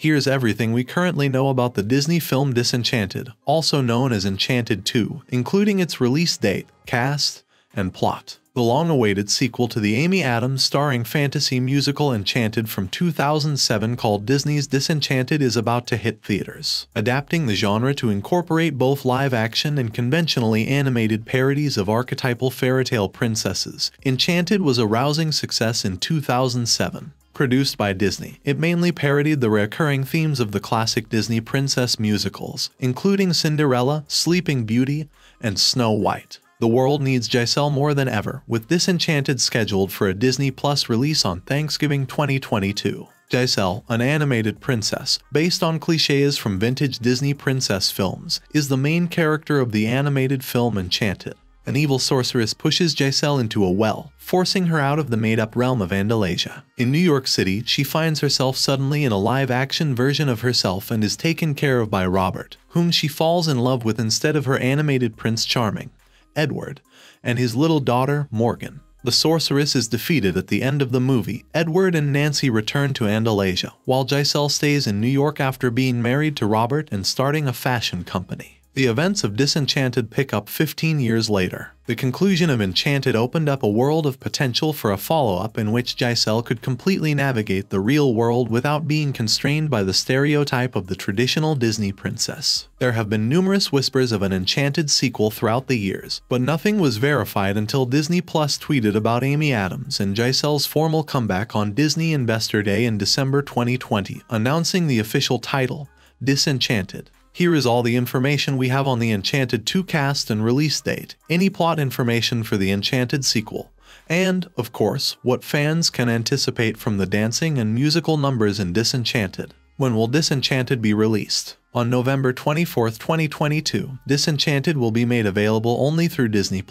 Here's everything we currently know about the Disney film Disenchanted, also known as Enchanted 2, including its release date, cast, and plot. The long-awaited sequel to the Amy Adams starring fantasy musical Enchanted from 2007 called Disney's Disenchanted is about to hit theaters. Adapting the genre to incorporate both live-action and conventionally animated parodies of archetypal fairytale princesses, Enchanted was a rousing success in 2007. Produced by Disney, it mainly parodied the recurring themes of the classic Disney princess musicals, including Cinderella, Sleeping Beauty, and Snow White. The world needs Giselle more than ever, with Disenchanted scheduled for a Disney Plus release on Thanksgiving 2022. Giselle, an animated princess, based on clichés from vintage Disney princess films, is the main character of the animated film Enchanted. An evil sorceress pushes Giselle into a well, forcing her out of the made-up realm of Andalasia. In New York City, she finds herself suddenly in a live-action version of herself and is taken care of by Robert, whom she falls in love with instead of her animated Prince Charming, Edward, and his little daughter, Morgan. The sorceress is defeated at the end of the movie. Edward and Nancy return to Andalasia, while Giselle stays in New York after being married to Robert and starting a fashion company. The events of Disenchanted pick up 15 years later. The conclusion of Enchanted opened up a world of potential for a follow-up in which Giselle could completely navigate the real world without being constrained by the stereotype of the traditional Disney princess. There have been numerous whispers of an Enchanted sequel throughout the years, but nothing was verified until Disney Plus tweeted about Amy Adams and Giselle's formal comeback on Disney Investor Day in December 2020, announcing the official title, Disenchanted. Here is all the information we have on the Enchanted 2 cast and release date, any plot information for the Enchanted sequel, and, of course, what fans can anticipate from the dancing and musical numbers in Disenchanted. When will Disenchanted be released? On November 24, 2022, Disenchanted will be made available only through Disney+.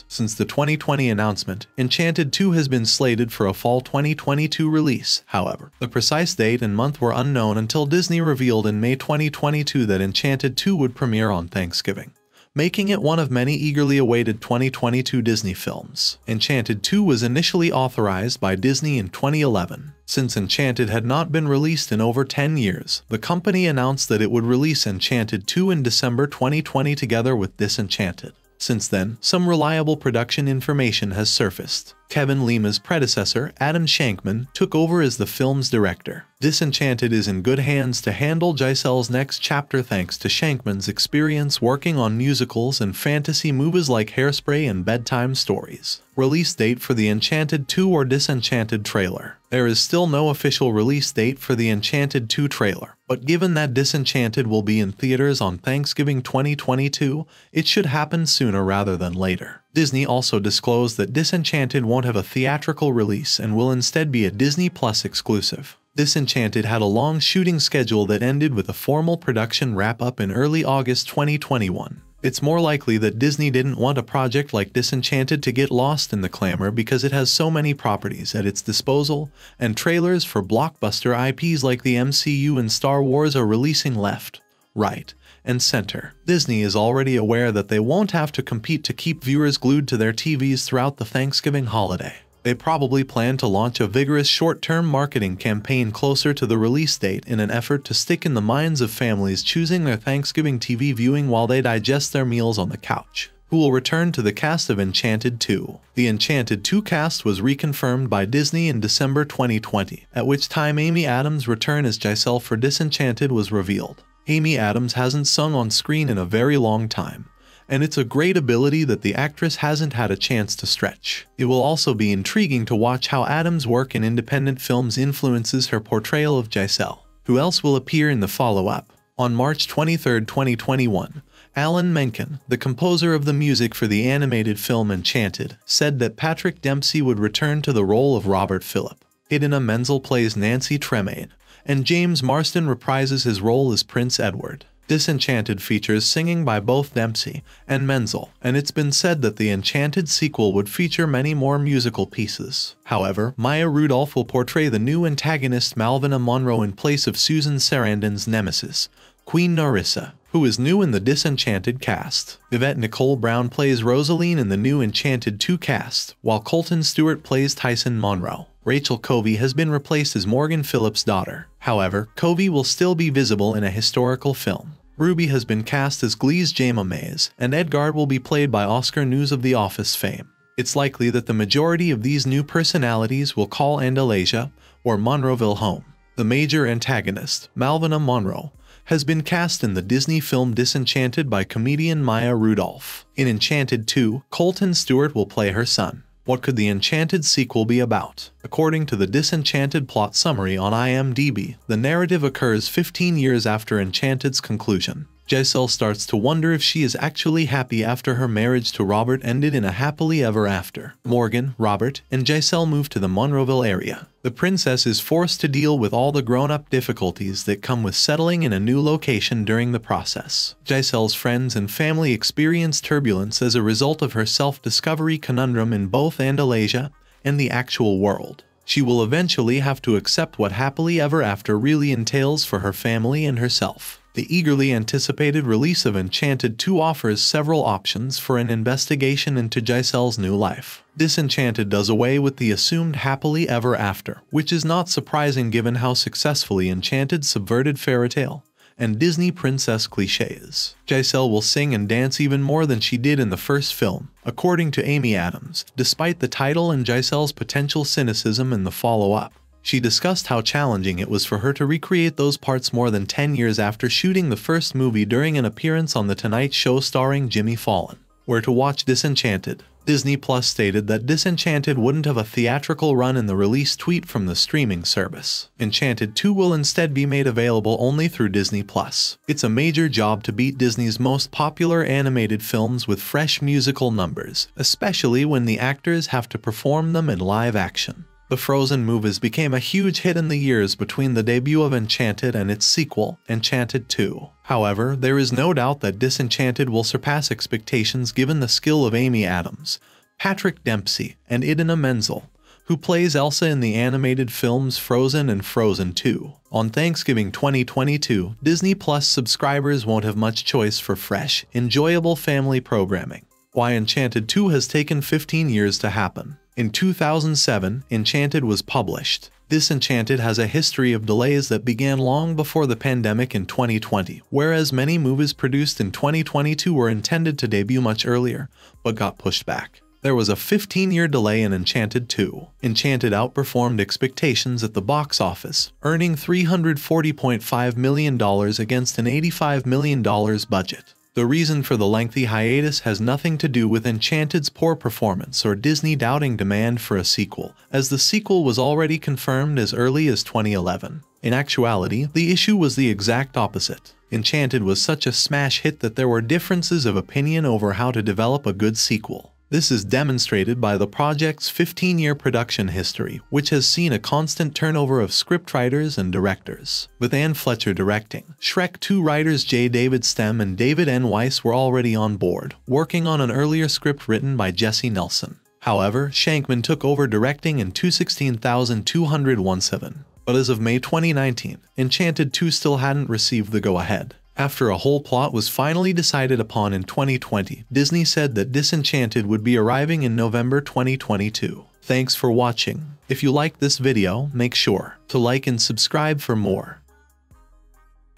Since the 2020 announcement, Enchanted 2 has been slated for a fall 2022 release, however. The precise date and month were unknown until Disney revealed in May 2022 that Enchanted 2 would premiere on Thanksgiving, making it one of many eagerly awaited 2022 Disney films. Enchanted 2 was initially authorized by Disney in 2011. Since Enchanted had not been released in over 10 years, the company announced that it would release Enchanted 2 in December 2020 together with Disenchanted. Since then, some reliable production information has surfaced. Kevin Lima's predecessor, Adam Shankman, took over as the film's director. Disenchanted is in good hands to handle Giselle's next chapter thanks to Shankman's experience working on musicals and fantasy movies like Hairspray and Bedtime Stories. Release date for the Enchanted 2 or Disenchanted trailer. There is still no official release date for the Enchanted 2 trailer, but given that Disenchanted will be in theaters on Thanksgiving 2022, it should happen sooner rather than later. Disney also disclosed that Disenchanted won't have a theatrical release and will instead be a Disney Plus exclusive. Disenchanted had a long shooting schedule that ended with a formal production wrap-up in early August 2021. It's more likely that Disney didn't want a project like Disenchanted to get lost in the clamor because it has so many properties at its disposal, and trailers for blockbuster IPs like the MCU and Star Wars are releasing left, right, and center. Disney is already aware that they won't have to compete to keep viewers glued to their TVs throughout the Thanksgiving holiday. They probably plan to launch a vigorous short-term marketing campaign closer to the release date in an effort to stick in the minds of families choosing their Thanksgiving TV viewing while they digest their meals on the couch. Who will return to the cast of Enchanted 2? The Enchanted 2 cast was reconfirmed by Disney in December 2020, at which time Amy Adams' return as Giselle for Disenchanted was revealed. Amy Adams hasn't sung on screen in a very long time, and it's a great ability that the actress hasn't had a chance to stretch. It will also be intriguing to watch how Adams' work in independent films influences her portrayal of Giselle. Who else will appear in the follow-up? On March 23, 2021, Alan Menken, the composer of the music for the animated film Enchanted, said that Patrick Dempsey would return to the role of Robert Phillip. Idina Menzel plays Nancy Tremaine, and James Marsden reprises his role as Prince Edward. Disenchanted features singing by both Dempsey and Menzel, and it's been said that the Enchanted sequel would feature many more musical pieces. However, Maya Rudolph will portray the new antagonist Malvina Monroe in place of Susan Sarandon's nemesis, Queen Narissa, who is new in the Disenchanted cast. Yvette Nicole Brown plays Rosaline in the new Enchanted 2 cast, while Colton Stewart plays Tyson Monroe. Rachel Covey has been replaced as Morgan Phillips' daughter. However, Covey will still be visible in a historical film. Ruby has been cast as Glee's Jayma Mays, and Edgard will be played by Oscar News of The Office fame. It's likely that the majority of these new personalities will call Andalasia or Monroeville home. The major antagonist, Malvina Monroe, has been cast in the Disney film Disenchanted by comedian Maya Rudolph. In Enchanted 2, Colton Stewart will play her son. What could the Enchanted sequel be about? According to the Disenchanted plot summary on IMDb, the narrative occurs 15 years after Enchanted's conclusion. Giselle starts to wonder if she is actually happy after her marriage to Robert ended in a happily ever after. Morgan, Robert, and Giselle move to the Monroeville area. The princess is forced to deal with all the grown-up difficulties that come with settling in a new location during the process. Giselle's friends and family experience turbulence as a result of her self-discovery conundrum in both Andalasia and the actual world. She will eventually have to accept what happily ever after really entails for her family and herself. The eagerly anticipated release of Enchanted 2 offers several options for an investigation into Giselle's new life. Disenchanted does away with the assumed happily ever after, which is not surprising given how successfully Enchanted subverted fairytale and Disney princess cliches. Giselle will sing and dance even more than she did in the first film, according to Amy Adams, despite the title and Giselle's potential cynicism in the follow-up. She discussed how challenging it was for her to recreate those parts more than 10 years after shooting the first movie during an appearance on The Tonight Show starring Jimmy Fallon. Where to watch Disenchanted? Disney Plus stated that Disenchanted wouldn't have a theatrical run in the release tweet from the streaming service. Enchanted 2 will instead be made available only through Disney Plus. It's a major job to beat Disney's most popular animated films with fresh musical numbers, especially when the actors have to perform them in live action. The Frozen movies became a huge hit in the years between the debut of Enchanted and its sequel, Enchanted 2. However, there is no doubt that Disenchanted will surpass expectations given the skill of Amy Adams, Patrick Dempsey, and Idina Menzel, who plays Elsa in the animated films Frozen and Frozen 2. On Thanksgiving 2022, Disney Plus subscribers won't have much choice for fresh, enjoyable family programming. Why Enchanted 2 has taken 15 years to happen. In 2007, Enchanted was published. Disenchanted has a history of delays that began long before the pandemic in 2020, whereas many movies produced in 2022 were intended to debut much earlier, but got pushed back. There was a 15-year delay in Enchanted 2. Enchanted outperformed expectations at the box office, earning $340.5 million against an $85 million budget. The reason for the lengthy hiatus has nothing to do with Enchanted's poor performance or Disney doubting demand for a sequel, as the sequel was already confirmed as early as 2011. In actuality, the issue was the exact opposite. Enchanted was such a smash hit that there were differences of opinion over how to develop a good sequel. This is demonstrated by the project's 15-year production history, which has seen a constant turnover of scriptwriters and directors. With Anne Fletcher directing, Shrek 2 writers J. David Stem and David N. Weiss were already on board, working on an earlier script written by Jesse Nelson. However, Shankman took over directing in 216,217. But as of May 2019, Enchanted 2 still hadn't received the go-ahead. After a whole plot was finally decided upon in 2020, Disney said that Disenchanted would be arriving in November 2022. Thanks for watching. If you liked this video, make sure to like and subscribe for more.